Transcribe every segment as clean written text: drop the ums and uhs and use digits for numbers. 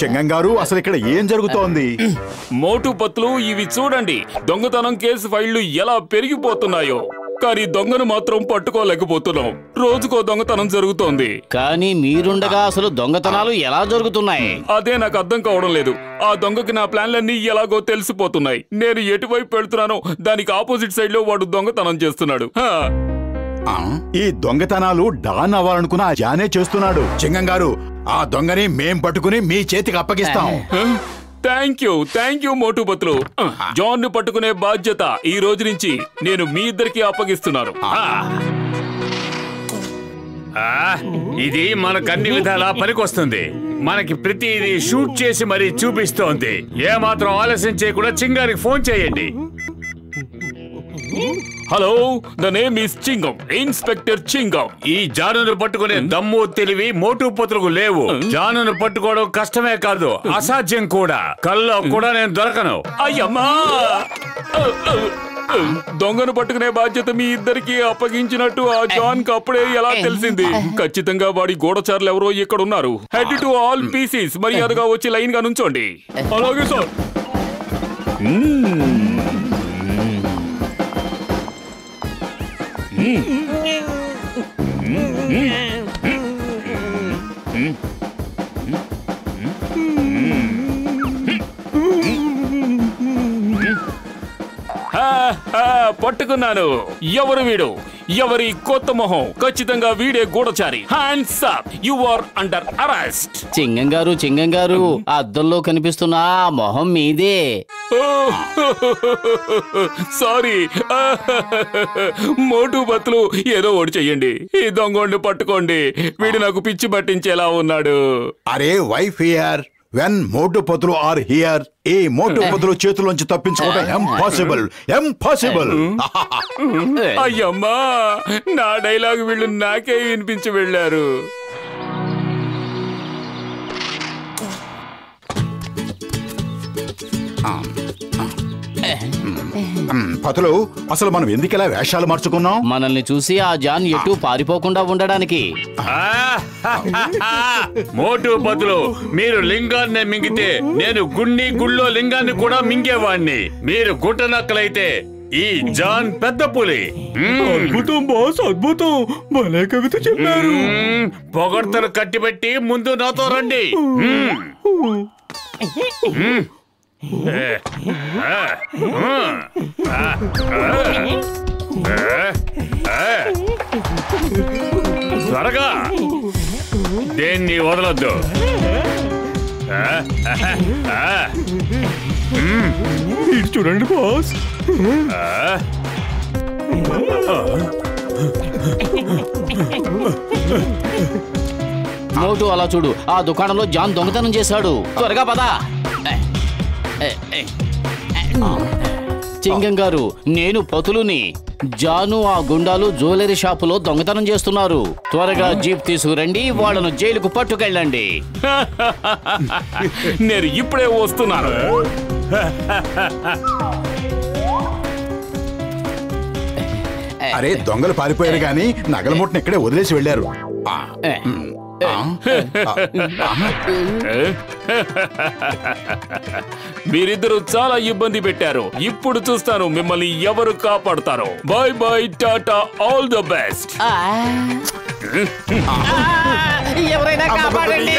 చెంగం గారు, అసలు ఇక్కడ ఏం జరుగుతోంది? మోటు పత్లు, ఇవి చూడండి. దొంగతనం కేసు ఫైళ్లు ఎలా పెరిగిపోతున్నాయో. కానీ దొంగను మాత్రం పట్టుకోలేకపోతున్నాం. రోజుకో దొంగతనం జరుగుతోంది. కానీ మీరుండగా అసలు దొంగతనాలు ఎలా జరుగుతున్నాయి? అదే నాకు అర్థం కావడం లేదు. ఆ దొంగకి నా ప్లాన్లన్నీ ఎలాగో తెలిసిపోతున్నాయి. నేను ఎటువైపు వెళ్తున్నానో దానికి ఆపోజిట్ సైడ్ లో వాడు దొంగతనం చేస్తున్నాడు. ఈ దొంగతనాలు డాన్ అవ్వాలనుకున్న జానే చేస్తున్నాడు. చెంగం గారు, ఆ దొంగని మేం పట్టుకుని మీ చేతికి అప్పగిస్తాం. Thank you Motu Patlu. John ను పట్టుకునే బాధ్యత ఈ రోజు నుంచి నేను మీ ఇద్దరికి అప్పగిస్తున్నాను. ఇది మనకు అన్ని విధాలా పనికొస్తుంది. మనకి ప్రతిదీ షూట్ చేసి మరీ చూపిస్తోంది. ఏమాత్రం ఆలస్యం చేయకుండా చింగారికి ఫోన్ చేయండి. Hello, the name is చింగం, inspector చింగం. ఈ జానును పట్టుకునే దమ్ము తెలివి మోటు పత్రుకు లేవు. జానును పట్టుకోవడం కష్టమే కాదు, అసాధ్యం కూడా. కల్లో కూడా నేను దొరకను. అయ్యమ్మా, దొంగను పట్టుకునే బాధ్యత మీ ఇద్దరికి అప్పగించినట్టు ఆ జాన్ కు అప్పుడే ఎలా తెలిసింది? ఖచ్చితంగా వాడి గూఢచారులు ఎవరో ఇక్కడ ఉన్నారు. హెడ్ టు ఆల్ పీసెస్, మర్యాదగా వచ్చి లైన్ గా నుంచోండి. అలాగే సార్. పట్టుకున్నాను. ఎవరు వీడు? ఎవరి కొత్త మొహం? ఖచ్చితంగా వీడే గూఢచారి. Hands up, you are under arrest. Chingam గారు, అద్దంలో కనిపిస్తున్న ఆ మొహం మీదే. సారీ. మోటు పత్లు, ఏదో ఒకటి చెయ్యండి. ఈ దొంగోడిని పట్టుకోండి. వీడు నాకు పిచ్చి పట్టించేలా ఉన్నాడు. అరే why fear when Motu Patlu are here. ఈ మోటు పత్లు చేతుల్లోంచి తప్పించుకోవడం ఇంపాసిబుల్. అయ్యమ్మా, నా డైలాగ్ వీళ్ళు నాకే వినిపించి వెళ్ళారు. పతులు, అసలు మనం ఎందుకు వేషాలు మార్చుకున్నాం? మనల్ని చూసి ఆ జాన్ ఎటు పారిపోకుండా ఉండడానికి. మోటు పత్లు, మీరు లింగాన్ని మింగితే నేను గుళ్ళో లింగాన్ని కూడా మింగేవాణ్ణి. మీరు గుట్టనక్కలైతే ఈ జాన్ పెద్ద పులి. అద్భుతం బాస్, అద్భుతం. భలే కవిత చెప్పారు. పొగడ్తలు కట్టిపెట్టి ముందు నాతో రండి. త్వరగా, దేన్ని వదలొద్దు. చూడండి బాస్. మోటు, అలా చూడు. ఆ దుకాణంలో జాన్ దొంగతనం చేశాడు. త్వరగా పదా. చింగం గారు, నేను పతులుని. జాను ఆ గుండాలు జ్యువెలరీ షాపులో దొంగతనం చేస్తున్నారు. త్వరగా జీప్ తీసుకురండి, వాళ్ళను జైలుకు పట్టుకెళ్ళండి. నేను ఇప్పుడే వస్తున్నాను. అరే, దొంగలు పారిపోయారు గాని నగల మూటను ఇక్కడే వదిలేసి వెళ్ళారు. మీరిద్దరూ చాలా ఇబ్బంది పెట్టారు. ఇప్పుడు చూస్తాను మిమ్మల్ని ఎవరు కాపాడుతారో. Bye bye, tata, all the best. ఎవరైనా కాపాడండి.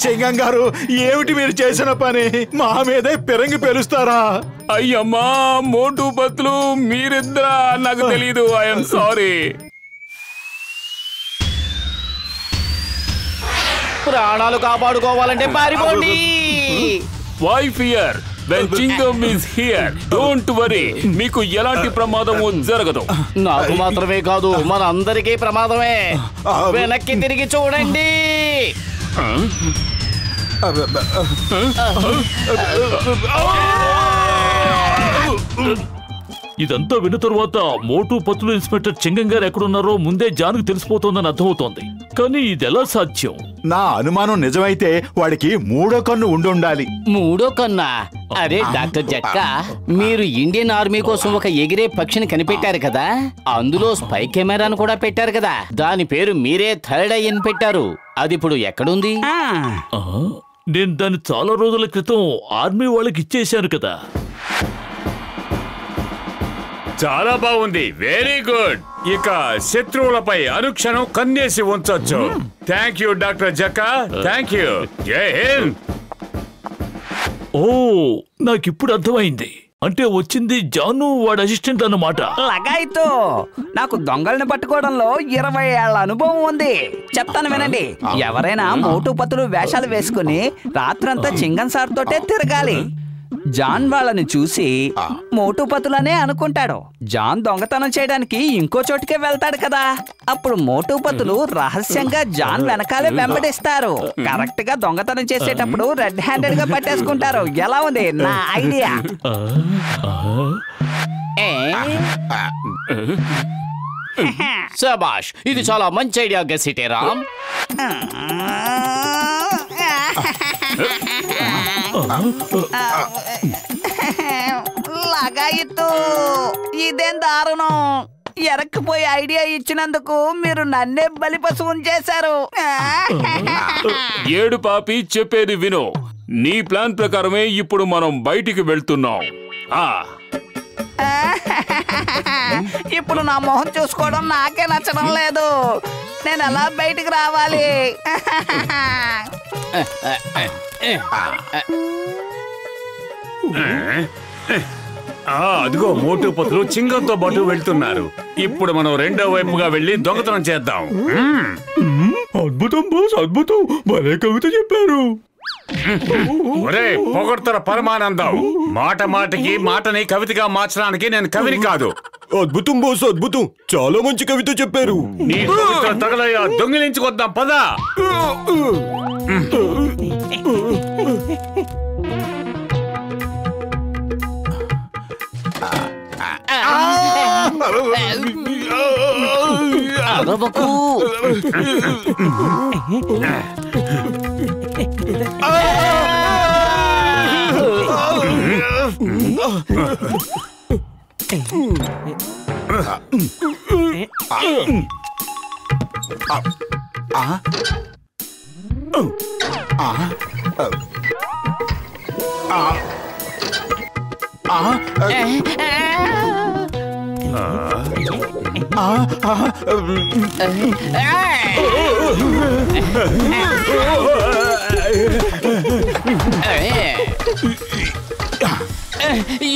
చెంగం గారు, ఏమిటి మీరు చేసిన పని? మా మీదే పెరంగి పెరుస్తారా? అయ్యమ్మా, మోటు పత్లు, మీరిద్దరా? నాకు తెలీదు. I'm sorry. ప్రాణాలు కాపాడుకోవాలంటే పారిపోండి. Why fear, when Chingam is here, don't worry. మీకు ఎలాంటి ప్రమాదము జరగదు. నాకు మాత్రమే కాదు, మన అందరికీ ప్రమాదమే. వెనక్కి తిరిగి చూడండి. ఇదంతా విన్న తరువాత మోటు పత్లు ఇన్స్పెక్టర్ చెంగం గారు ఎక్కడున్నారో ముందే జాన్కు తెలిసిపోతోందని అర్థమవుతోంది. కానీ ఇది ఎలా సాధ్యం? నా అనుమానం నిజమైతే వాడికి మూడో కన్ను ఉండాలి. మూడో కన్నా? అరే డాక్టర్ జట్కా, మీరు ఇండియన్ ఆర్మీ కోసం ఒక ఎగిరే పక్షిని కనిపెట్టారు కదా, అందులో స్పై కెమెరాను కూడా పెట్టారు కదా, దాని పేరు మీరే థర్డ్ ఐ అని పెట్టారు. అది ఇప్పుడు ఎక్కడుంది? నేను దాన్ని చాలా రోజుల క్రితం ఆర్మీ వాళ్ళకి ఇచ్చేశాను కదా. చాలా బాగుంది, వెరీ గుడ్. ఇక శత్రువులపై అనుక్షణం కన్నేసి ఉంచొచ్చు. Thank you doctor Jakka, thank you. Jai Hind. ఓ, నాకిప్పుడు అర్థమైంది. అంటే వచ్చింది జాను వాడి అసిస్టెంట్ అన్నమాట. లగాయితో నాకు దొంగల్ని పట్టుకోవడంలో 20 ఏళ్ల అనుభవం ఉంది. చెప్తాను వినండి. ఎవరైనా మోటు పతులు వేషాలు వేసుకుని రాత్రంతా చింగన్ సార్ తోటే తిరగాలి. జాన్ వాళ్ళని చూసి మోటు పతులనే అనుకుంటాడు. జాన్ దొంగతనం చేయడానికి ఇంకో చోటుకే వెళ్తాడు కదా, అప్పుడు మోటు పతులు రహస్యంగా జాన్ వెనకాలే వెంబడిస్తారు. కరెక్ట్ గా దొంగతనం చేసేటప్పుడు రెడ్ హ్యాండెడ్ గా పట్టేసుకుంటారు. ఎలా ఉంది నా ఐడియా? శభాష్, ఇది చాలా మంచి ఐడియా గసిటే రామ్. లగాయితూ ఇదేం దారుణం. ఎరక్కిపోయి ఐడియా ఇచ్చినందుకు మీరు నన్నే బలిపశు ఉంచేశారు. ఏడు పాపి, చెప్పేది విను. నీ ప్లాన్ ప్రకారమే ఇప్పుడు మనం బయటికి వెళ్తున్నాం. ఇప్పుడు నా మొహం చూసుకోవడం నాకే నచ్చడం లేదు. నేను ఎలా బయటికి రావాలి? అదిగో మోటు పతులు చింగంతో పాటు వెళ్తున్నారు. ఇప్పుడు మనం రెండో వైపుగా వెళ్లి దొంగతనం చేద్దాం. అద్భుతం బాస్, అద్భుతం. భలే కవిత చెప్పారు. ఒరే పొగడ్తల పరమానందం, మాట మాటకి మాటని కవితగా మార్చడానికి నేను కవిని కాదు. అద్భుతం బాస్, అద్భుతం. చాలా మంచి కవిత చెప్పారు. నీ కవితలు తగలయ్యా, దొంగిలించుకొద్దాం పదా. అరవకు.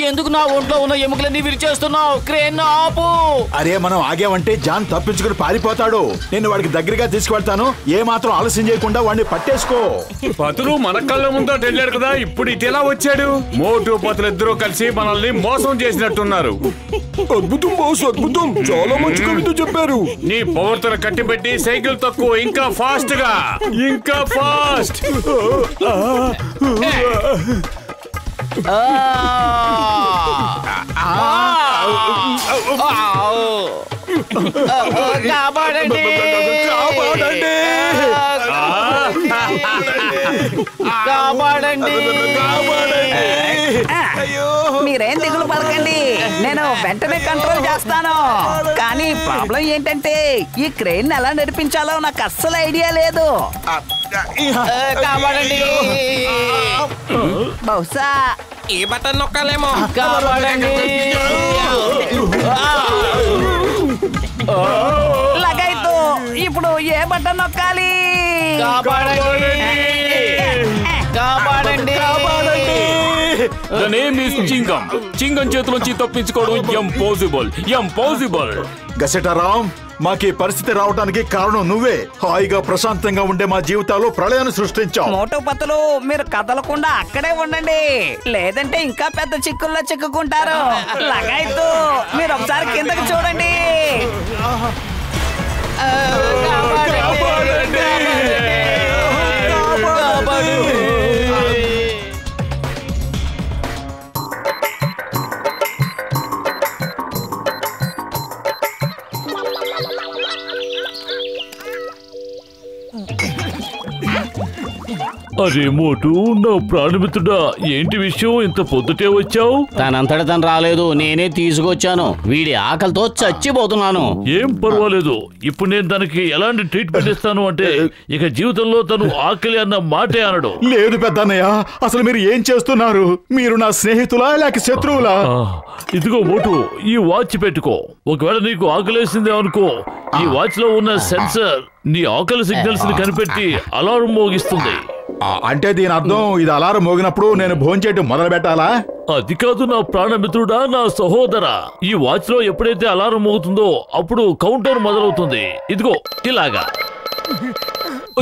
ఎందుకు నా ఒంట్లో ఉన్న ఎముకలన్నీ విరిచేస్తున్నావు? క్రేన్ ఆపు. అరే మనం ఆగామంటే జాన్ తప్పించుకుని పారిపోతాడు. నేను వాడికి దగ్గరగా తీసుకువెళ్తాను. ఏ మాత్రం ఆలస్యం చేయకుండా వాడిని పట్టేసుకో. పతులు మన కళ్ళ ముందు వెళ్ళాడు కదా, ఇప్పుడు ఇటు ఎలా వచ్చాడు? మోటు పతులు ఇద్దరు కలిసి మనల్ని మోసం చేసినట్టున్నారు. అద్భుతం బాస్, అద్భుతం. చాలా మంచి కవిత చెప్పారు. నీ పవర్తను కట్టిపెట్టి సైకిల్ తక్కువ, ఇంకా ఫాస్ట్ గా, ఇంకా ఫాస్ట్. కాపాడండి, కాపాడండి. మీరేం దిగులు పడకండి, నేను వెంటనే కంట్రోల్ చేస్తాను. కానీ ప్రాబ్లం ఏంటంటే ఈ క్రెయిన్ ఎలా నడిపించాలో నాకు అస్సలు ఐడియా లేదు. కాపాడండి. బహుశా ఈ బటన్ నొక్కాలేమో. కాపాడండి. లగాయితో ఇప్పుడు ఏ బటన్ నొక్కాలి? కాపాడండి, కాపాడండి. The name is చింగం. చింగం చేతులోంచి తప్పించుకోవడం ఇంపాసిబుల్, ఇంపాసిబుల్. గసెటరామ్, మాకీ పరిస్థితి రావడానికి కారణం నువ్వే. హాయిగా ప్రశాంతంగా ఉండే మా జీవితాల్లో ప్రళయాన్ని సృష్టించావు. మోటో పతులు మీరు కదలకుండా అక్కడే ఉండండి, లేదంటే ఇంకా పెద్ద చిక్కుల్లో చిక్కుకుంటారు. లగాయితూ మీరు ఒకసారి కిందకి చూడండి. అరే మోటు, నా ప్రాణమిత్రుడా, ఏంటి విషయం? ఇంత పొద్దుటే వచ్చావు? తనంతట తను రాలేదు, నేనే తీసుకొచ్చాను. వీడి ఆకలితో చచ్చిపోతున్నాను. ఏం పర్వాలేదు. ఇప్పుడు నేను తనకి ఎలాంటి ట్రీట్మెంట్ ఇస్తాను అంటే ఇక జీవితంలో తను ఆకలి అన్న మాటే అనడు. లేదు పెద్దన్నయ్య, అసలు మీరు ఏం చేస్తున్నారు? మీరు నా స్నేహితులా లేక శత్రువులా? ఇదిగో మోటు, ఈ వాచ్ పెట్టుకో. ఒకవేళ నీకు ఆకలేసిందే అనుకో, ఈ వాచ్ లో ఉన్న సెన్సర్ నీ ఆకలి సిగ్నల్స్ ని కనిపెట్టి అలారం మోగిస్తుంది. అంటే దీని అర్థం ఇది అలారం మోగినప్పుడు నేను భోంచేయటం మొదలు పెట్టాలా? అది కాదు నా ప్రాణమిత్రుడా, నా సహోదరా. ఈ వాచ్ లో ఎప్పుడైతే అలారం మోగుతుందో అప్పుడు కౌంటర్ మొదలవుతుంది. ఇదిగో ఇలాగా.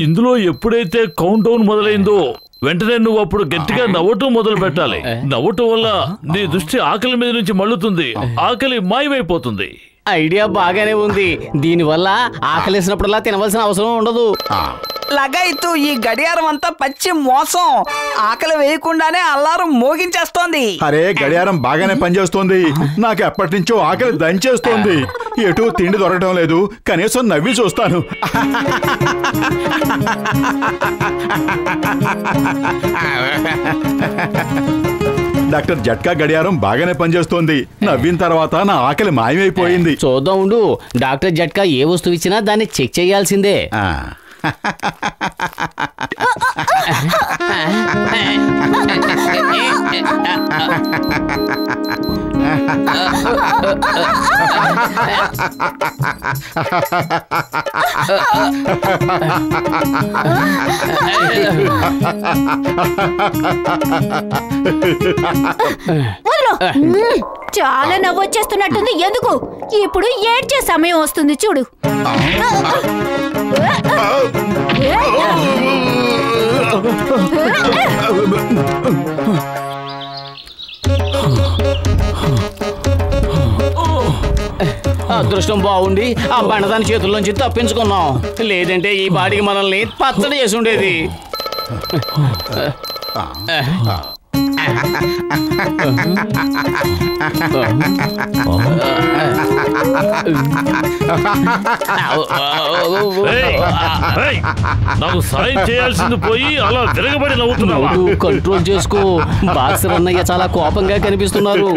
ఇందులో ఎప్పుడైతే కౌంట్ డౌన్ మొదలైందో వెంటనే నువ్వు అప్పుడు గట్టిగా నవ్వటం మొదలు పెట్టాలి. నవ్వటం వల్ల నీ దృష్టి ఆకలి మీద నుంచి మళ్ళుతుంది, ఆకలి మాయమైపోతుంది. ఐడియా బాగానే ఉంది. దీనివల్ల ఆకలేసినప్పుడల్లా తినవలసిన అవసరం ఉండదు. లగాయితూ ఈ గడియారం అంతా పచ్చి మోసం. ఆకలి వేయకుండానే అల్లారం మోగించేస్తోంది. అరే గడియారం బాగానే పనిచేస్తోంది. నాకు ఎప్పటి నుంచో ఆకలి దంచేస్తోంది. ఎటు తిండి దొరకడం లేదు, కనీసం నవ్వి చూస్తాను. డాక్టర్ జట్కా గడియారం బాగానే పనిచేస్తోంది. నవ్విన తర్వాత నా ఆకలి మాయమైపోయింది. చూద్దాం ఉండు. డాక్టర్ జట్కా ఏ వస్తువు ఇచ్చినా దాన్ని చెక్ చేయాల్సిందే. చాలా నవ్వొచ్చేస్తున్నట్టుంది. ఎందుకు? ఇప్పుడు ఏడ్చే సమయం వస్తుంది చూడు. అదృష్టం బాగుండి ఆ బండదాని చేతుల్లోంచి తప్పించుకున్నాం. లేదంటే ఈ బాడీకి మనల్ని పచ్చడి చేసి ఉండేది. నాకు సాయం చేయాల్సింది పోయి అలా తిరగబడి నవ్వుతున్నావు. కంట్రోల్ చేసుకో. బాక్సర్ అన్నయ్య చాలా కోపంగా కనిపిస్తున్నారు.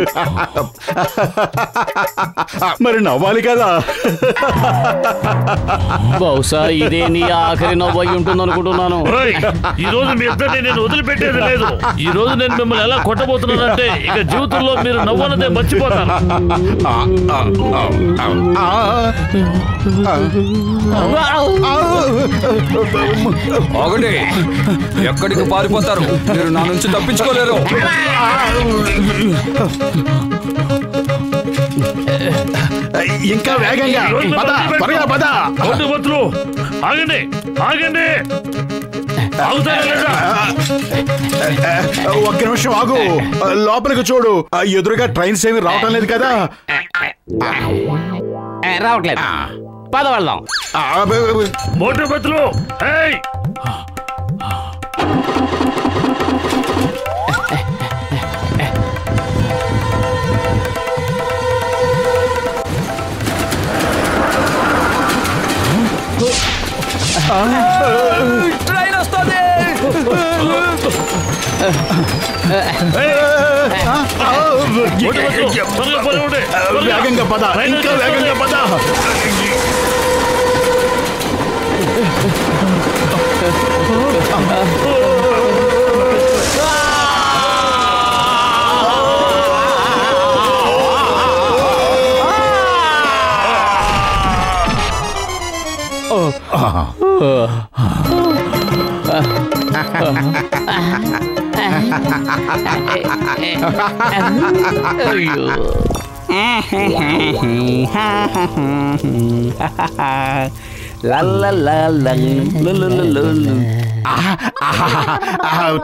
మరి నవ్వాలి కదా. బహుశా ఇదే నీ ఆఖరి నవ్వు అయి ఉంటుంది అనుకుంటున్నాను. ఈ రోజు మీ ఇద్దరిని నేను వదిలిపెట్టేది లేదు. ఈ రోజు నేను మిమ్మల్ని ఎలా కొట్టబోతున్నానంటే ఇక జీవితంలో మీరు నవ్వనదే మర్చిపోతారు. ఆగండి, ఎక్కడికి పారిపోతారు? మీరు నా నుంచి తప్పించుకోలేరు. ఇంకా వేగంగా పద, త్వరగా పద. ఆగండి, ఆగండి. ఒక్క నిమిషం ఆగు. లోపలికి చూడు. ఎదురుగా ట్రైన్స్ ఏమి రావటం లేదు కదా? రావట్లేదు. పద వెళ్దాం. మోటార్ బతులు. ట్రైన్ వస్తుంది. వేగంగా పద, ఇంకా వేగంగా పద.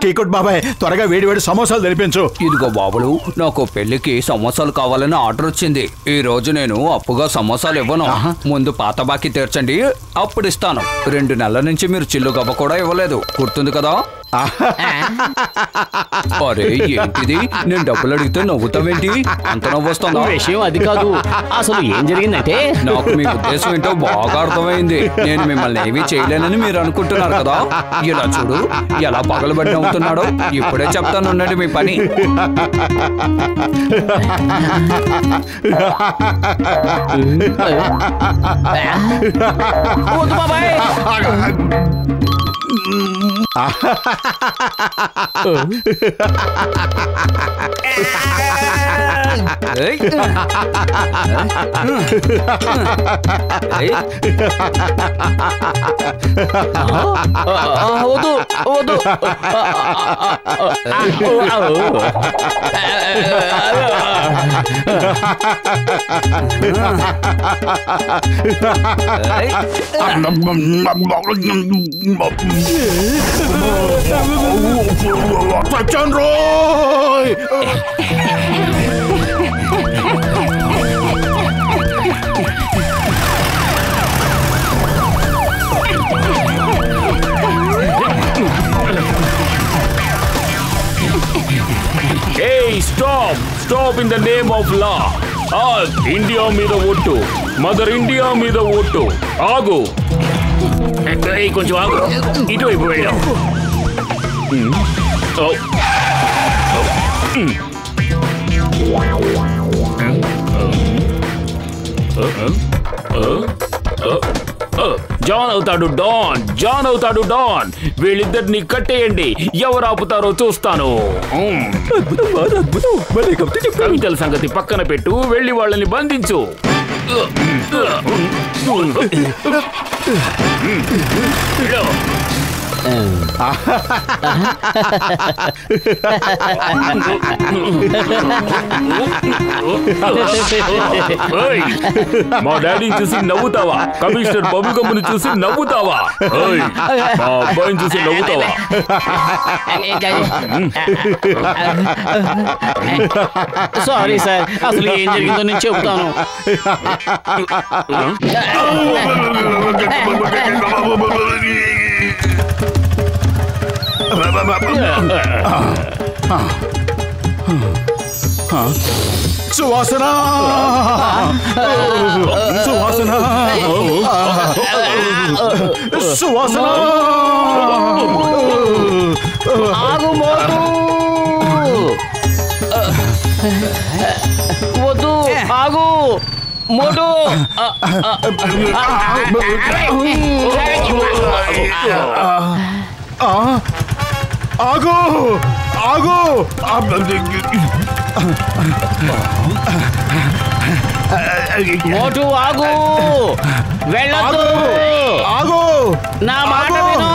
టీకొట్ బాబాయ్, త్వరగా వేడి వేడి సమోసాలు తెరిపించు. ఇదిగో బాబులు, నాకు పెళ్లికి సమోసాలు కావాలని ఆర్డర్ వచ్చింది. ఈ రోజు నేను అప్పుగా సమోసాలు ఇవ్వను. ముందు పాత బాకీ తీర్చండి, అప్పుడు ఇస్తాను. 2 నెలల నుంచి మీరు చిల్లు గవ్వ కూడా ఇవ్వలేదు, గుర్తుంది కదా? అరే ఏంటిది, నేను డబ్బులు అడిగితే నవ్వుతావేంటి? అంత నవ్వొస్తుందా? విషయం అది కాదు, అసలు ఏం జరిగిందంటే నాకు మీ ఉద్దేశం ఏంటో బాగా అర్థమైంది. నేను మిమ్మల్ని ఏమీ చేయలేనని మీరు అనుకుంటున్నారు కదా. ఇలా చూడు ఎలా పగలబడి నవ్వుతున్నాడో. ఇప్పుడే చెప్తాను, ఉండండి మీ పని. వద్దు బాబాయ్. వద్దు వద్దు. సచ్చాన్ రోయ్. Hey, stop! Stop in the name of law. India మీద ఒట్టు, మదర్ ఇండియా మీద ఒట్టు. ఆగు, కొంచెం ఆగు, ఇటువైపు వెళ్ళాం. జాన్ అవుతాడు డాన్, జాన్ అవుతాడు డాన్. వీళ్ళిద్దరిని కట్టేయండి, ఎవరు ఆపుతారో చూస్తాను. కవితల సంగతి పక్కన పెట్టు, వెళ్ళి వాళ్ళని బంధించు. మా డాడీని చూసి నవ్వుతావా? కమిషనర్ బబుల్గమ్ని చూసి నవ్వుతావా? మా అబ్బాయిని చూసి నవ్వుతావా? సారీ సార్, అసలు ఏం జరిగిందో నేను చెబుతాను. సువాసన, సువాసన, సువాసన. ఆగు మోటు, వద్దు, ఆగు మోటు. ఆగు, ఆగు. మోటు ఆగు, వెళ్ళొద్దు, ఆగు. నా మాట విను.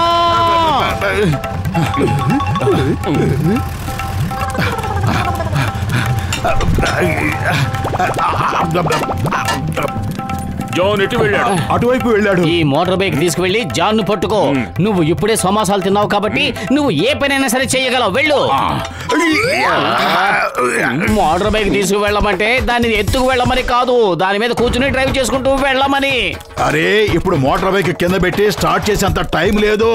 జాన్ ఎటు వెళ్ళాడు? అటువైపు వెళ్ళాడు. ఈ మోటార్ బైక్ తీసుకువెళ్ళి జాన్ ను పట్టుకో. నువ్వు ఇప్పుడే సమాసాలు తిన్నావు కాబట్టి నువ్వు ఏ పనైనా సరే చేయగలవు. వెళ్ళు. మోటార్ బైక్ తీసుకువెళ్ళమంటే దాన్ని ఎత్తుకు వెళ్ళమని కాదు, దాని మీద కూర్చుని డ్రైవ్ చేసుకుంటూ వెళ్ళమని. అరే, ఇప్పుడు మోటార్ బైక్ కింద పెట్టి స్టార్ట్ చేసేంత టైం లేదు.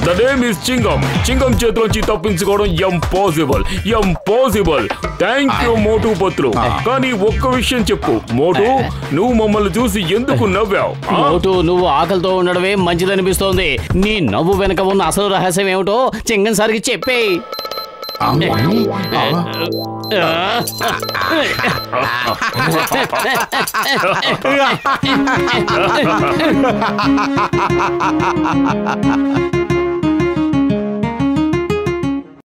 The name is Chingam. Chingam చేతిలోంచి తప్పించుకోవడం impossible, impossible. Thank you Motu Patlu. కానీ ఒక్క విషయం చెప్పు మోటు, నువ్వు మమ్మల్ని చూసి ఎందుకు నవ్వావు? మోటు, నువ్వు ఆకలితో ఉండడమే మంచిదనిపిస్తోంది. నీ నవ్వు వెనక ఉన్న అసలు రహస్యం ఏమిటో చింగం సార్కి చెప్పేయ్.